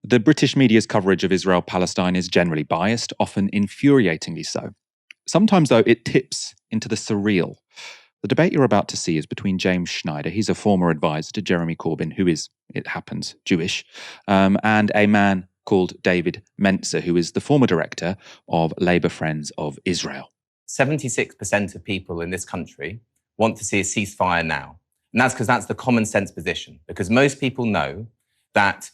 The British media's coverage of Israel-Palestine is generally biased, often infuriatingly so. Sometimes, though, it tips into the surreal. The debate you're about to see is between James Schneider, he's a former advisor to Jeremy Corbyn, who is, it happens, Jewish, and a man called David Menzer, who is the former director of Labour Friends of Israel. 76% of people in this country want to see a ceasefire now. And that's because that's the common sense position, because most people know that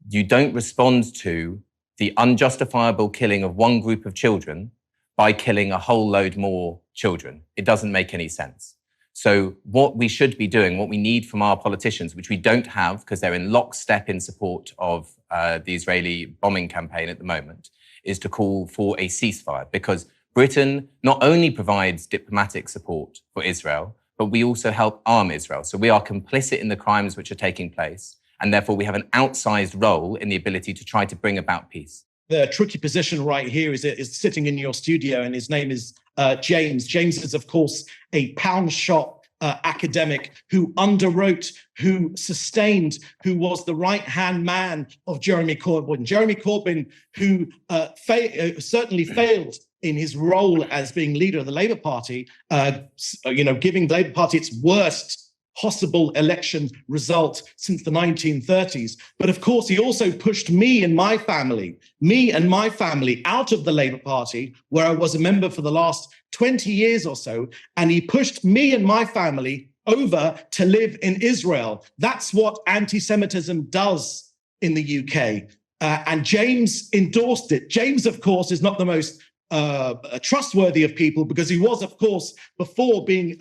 you don't respond to the unjustifiable killing of one group of children by killing a whole load more children. It doesn't make any sense. So what we should be doing, what we need from our politicians, which we don't have because they're in lockstep in support of the Israeli bombing campaign at the moment, is to call for a ceasefire, because Britain not only provides diplomatic support for Israel, but we also help arm Israel. So we are complicit in the crimes which are taking place, and therefore we have an outsized role in the ability to try to bring about peace. The tricky position right here is sitting in your studio, and his name is James. James is, of course, a pound shop academic who underwrote, who sustained, who was the right-hand man of Jeremy Corbyn. Jeremy Corbyn, who certainly failed in his role as being leader of the Labour Party, giving the Labour Party its worst possible election result since the 1930s. But of course, he also pushed me and my family out of the Labour Party, where I was a member for the last 20 years or so. And he pushed me and my family over to live in Israel. That's what anti-Semitism does in the UK. And James endorsed it. James, of course, is not the most trustworthy of people, because he was, of course, before being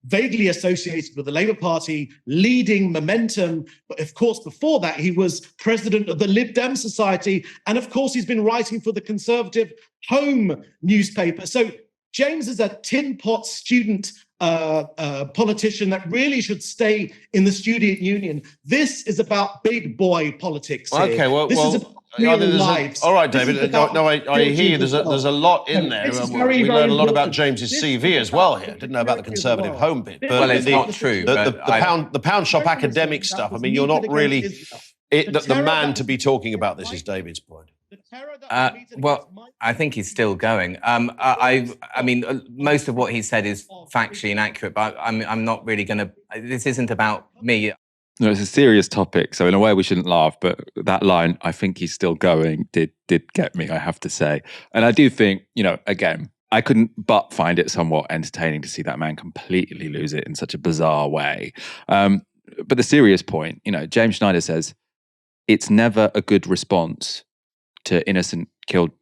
vaguely associated with the Labour Party, leading Momentum. But of course, before that, he was president of the Lib Dem Society. And of course, he's been writing for the Conservative Home newspaper. So James is a tin pot student politician that really should stay in the student union. This is about big boy politics here. Okay, well, this is about real lives. All right, David. I hear you. There's a lot in there. We learned a lot about James's CV as well here. Didn't know about the Conservative Home bit. But well, it's not true. The pound shop academic stuff. I mean, you're not really the man to be talking about this. Is David's point. Well, I think he's still going. I mean, most of what he said is factually inaccurate, but I'm not really going to. This isn't about me. No, it's a serious topic, so in a way we shouldn't laugh. But that line, "I think he's still going," did get me, I have to say. And I do think, again, I couldn't but find it somewhat entertaining to see that man completely lose it in such a bizarre way. But the serious point, James Schneider says it's never a good response to innocent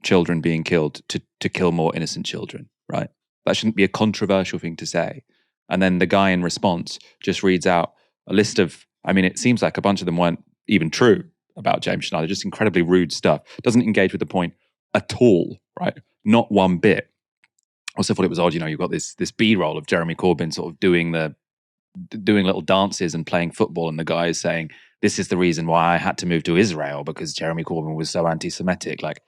children being killed to kill more innocent children, right? That shouldn't be a controversial thing to say. And then the guy in response just reads out a list of, it seems like a bunch of them weren't even true about James Schneider, just incredibly rude stuff. Doesn't engage with the point at all, right? Not one bit. I also thought it was odd, you've got this B-roll of Jeremy Corbyn sort of doing little dances and playing football, and the guy is saying, this is the reason why I had to move to Israel, because Jeremy Corbyn was so anti-Semitic. Like,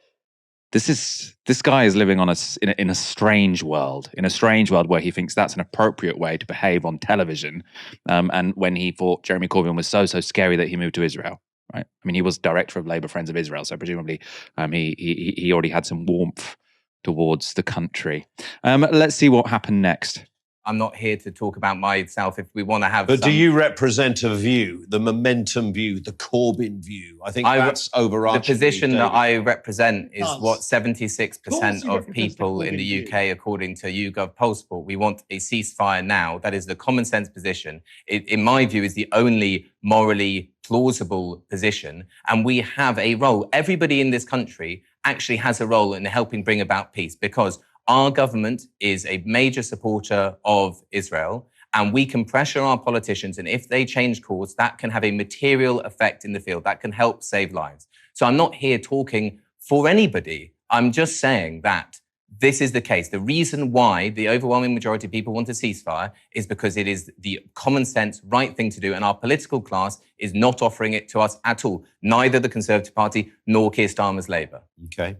this guy is living in a strange world, where he thinks that's an appropriate way to behave on television. And when he thought Jeremy Corbyn was so scary that he moved to Israel, right? I mean, he was director of Labour Friends of Israel, so presumably he already had some warmth towards the country. Let's see what happened next. I'm not here to talk about myself. If we want to have But do you represent a view, the Momentum view, the Corbyn view? I think that's overarching. The position that I represent is what 76% of people in the UK, according to YouGov Pollsport, we want a ceasefire now. That is the common sense position. It, in my view, is the only morally plausible position. And we have a role. Everybody in this country actually has a role in helping bring about peace, because our government is a major supporter of Israel, and we can pressure our politicians, and if they change course, that can have a material effect in the field. That can help save lives. So I'm not here talking for anybody. I'm just saying that this is the case. The reason why the overwhelming majority of people want a ceasefire is because it is the common sense, right thing to do, and our political class is not offering it to us at all. Neither the Conservative Party nor Keir Starmer's Labour. Okay.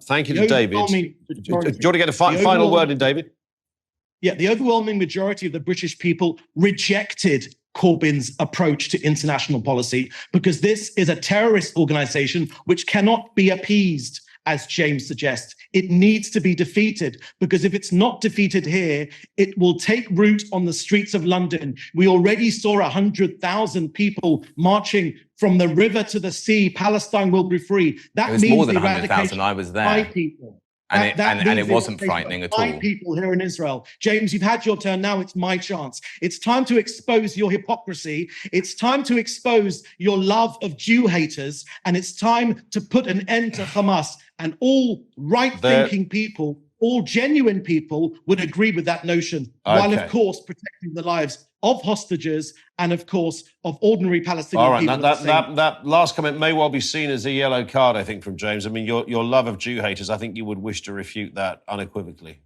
Thank you to David. Do you want to get a final word in, David? Yeah, the overwhelming majority of the British people rejected Corbyn's approach to international policy, because this is a terrorist organization which cannot be appeased, as James suggests. It needs to be defeated, because if it's not defeated here, it will take root on the streets of London. We already saw 100,000 people marching from the river to the sea. Palestine will be free. That means more than 100,000. I was there. By people. And it wasn't frightening at all. People here in Israel. James, you've had your turn. Now it's my chance. It's time to expose your hypocrisy. It's time to expose your love of Jew haters. And it's time to put an end to Hamas. And all right-thinking people, all genuine people would agree with that notion, while, of course, protecting the lives of hostages and, of course, of ordinary Palestinian people. All right, that last comment may well be seen as a yellow card, I think, from James. I mean, your love of Jew haters, I think you would wish to refute that unequivocally.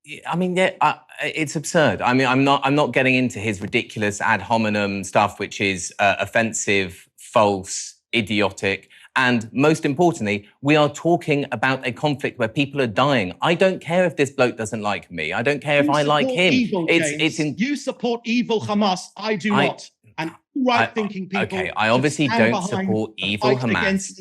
It's absurd. I mean, I'm not getting into his ridiculous ad hominem stuff, which is offensive, false, idiotic. And most importantly, we are talking about a conflict where people are dying. I don't care if this bloke doesn't like me. I don't care if I like him. You support evil Hamas. I do not. And right-thinking people. Okay, I obviously don't support evil Hamas.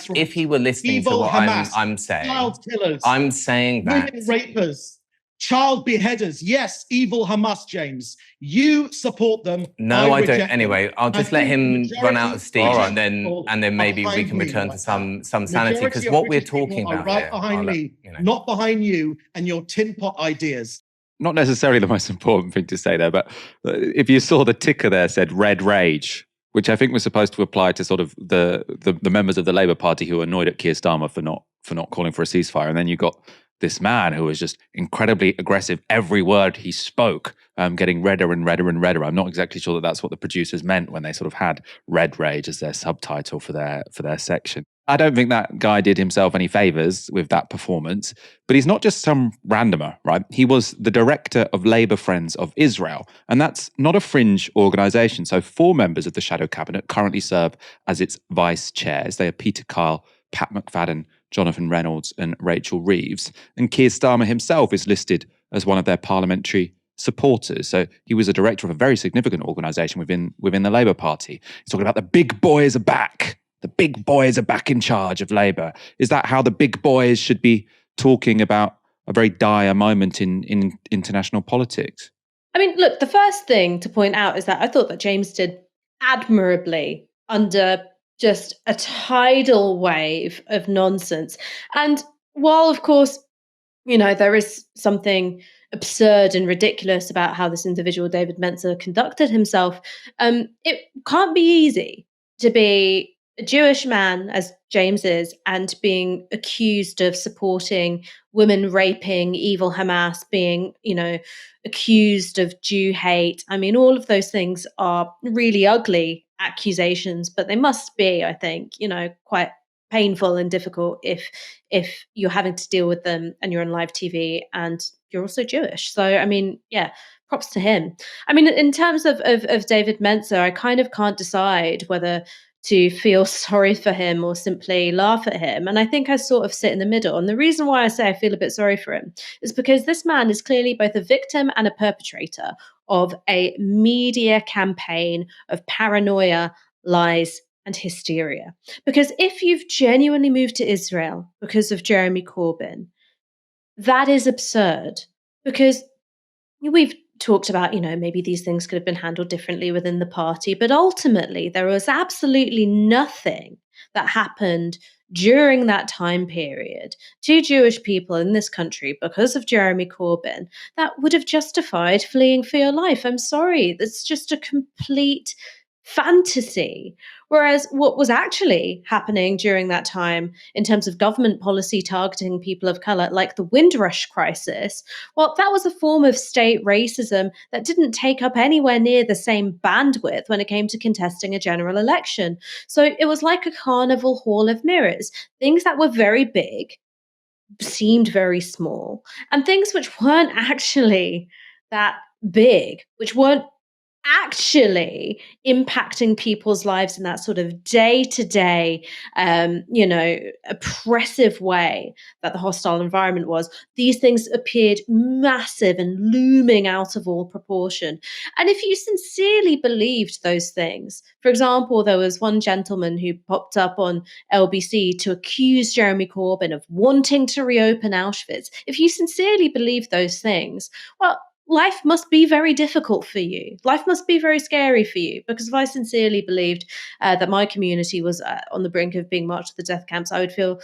If he were listening evil to what Hamas, I'm saying, child killers, I'm saying that women rapers, child beheaders. Yes, evil Hamas, James. You support them. No, I don't. Anyway, I'll just let him run out of steam, and then maybe we can return to some sanity. Because what we're talking about right behind me, not behind you and your tin pot ideas. Not necessarily the most important thing to say there, but if you saw the ticker there said red rage, which I think was supposed to apply to sort of the members of the Labour Party who were annoyed at Keir Starmer for not calling for a ceasefire, and then you got this man who was just incredibly aggressive. Every word he spoke, getting redder and redder and redder. I'm not exactly sure that that's what the producers meant when they sort of had red rage as their subtitle for their section. I don't think that guy did himself any favors with that performance, but he's not just some randomer, right? He was the director of Labour Friends of Israel, and that's not a fringe organization. So 4 members of the shadow cabinet currently serve as its vice chairs. They are Peter Kyle, Pat McFadden, Jonathan Reynolds and Rachel Reeves. And Keir Starmer himself is listed as one of their parliamentary supporters. So he was a director of a very significant organisation within the Labour Party. He's talking about the big boys are back. The big boys are back in charge of Labour. Is that how the big boys should be talking about a very dire moment in international politics? I mean, look, the first thing to point out is that I thought that James did admirably under just a tidal wave of nonsense. And while, of course, there is something absurd and ridiculous about how this individual, David Menzer, conducted himself, it can't be easy to be a Jewish man, as James is, and being accused of supporting women raping, evil Hamas, being, accused of Jew hate. I mean, all of those things are really ugly accusations, but they must be, I think, quite painful and difficult if you're having to deal with them and you're on live TV and you're also Jewish. So, I mean, yeah, props to him. I mean, in terms of David Menzer, I kind of can't decide whether to feel sorry for him or simply laugh at him. And I think I sort of sit in the middle. And the reason why I say I feel a bit sorry for him is because this man is clearly both a victim and a perpetrator of a media campaign of paranoia, lies, and hysteria. Because if you've genuinely moved to Israel because of Jeremy Corbyn, that is absurd. Because we've talked about, maybe these things could have been handled differently within the party, but ultimately there was absolutely nothing that happened during that time period to Jewish people in this country because of Jeremy Corbyn that would have justified fleeing for your life. I'm sorry, that's just a complete fantasy. Whereas what was actually happening during that time in terms of government policy targeting people of color, like the Windrush crisis, well, that was a form of state racism that didn't take up anywhere near the same bandwidth when it came to contesting a general election. So it was like a carnival hall of mirrors. Things that were very big seemed very small, and things which weren't actually that big, which weren't actually impacting people's lives in that sort of day-to-day, oppressive way that the hostile environment was, these things appeared massive and looming out of all proportion. And if you sincerely believed those things, for example, there was one gentleman who popped up on LBC to accuse Jeremy Corbyn of wanting to reopen Auschwitz. If you sincerely believe those things, well, life must be very difficult for you. Life must be very scary for you, because if I sincerely believed that my community was on the brink of being marched to the death camps, I would feel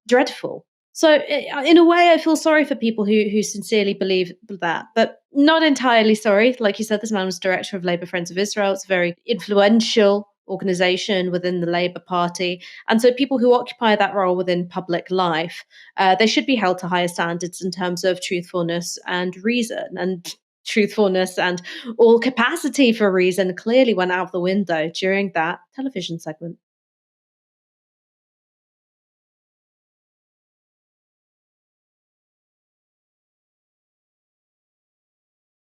dreadful. So in a way, I feel sorry for people who sincerely believe that, but not entirely sorry. Like you said, this man was director of Labour Friends of Israel. It's a very influential organization within the Labour Party. And so people who occupy that role within public life, they should be held to higher standards in terms of truthfulness and reason. And truthfulness and all capacity for reason clearly went out the window during that television segment.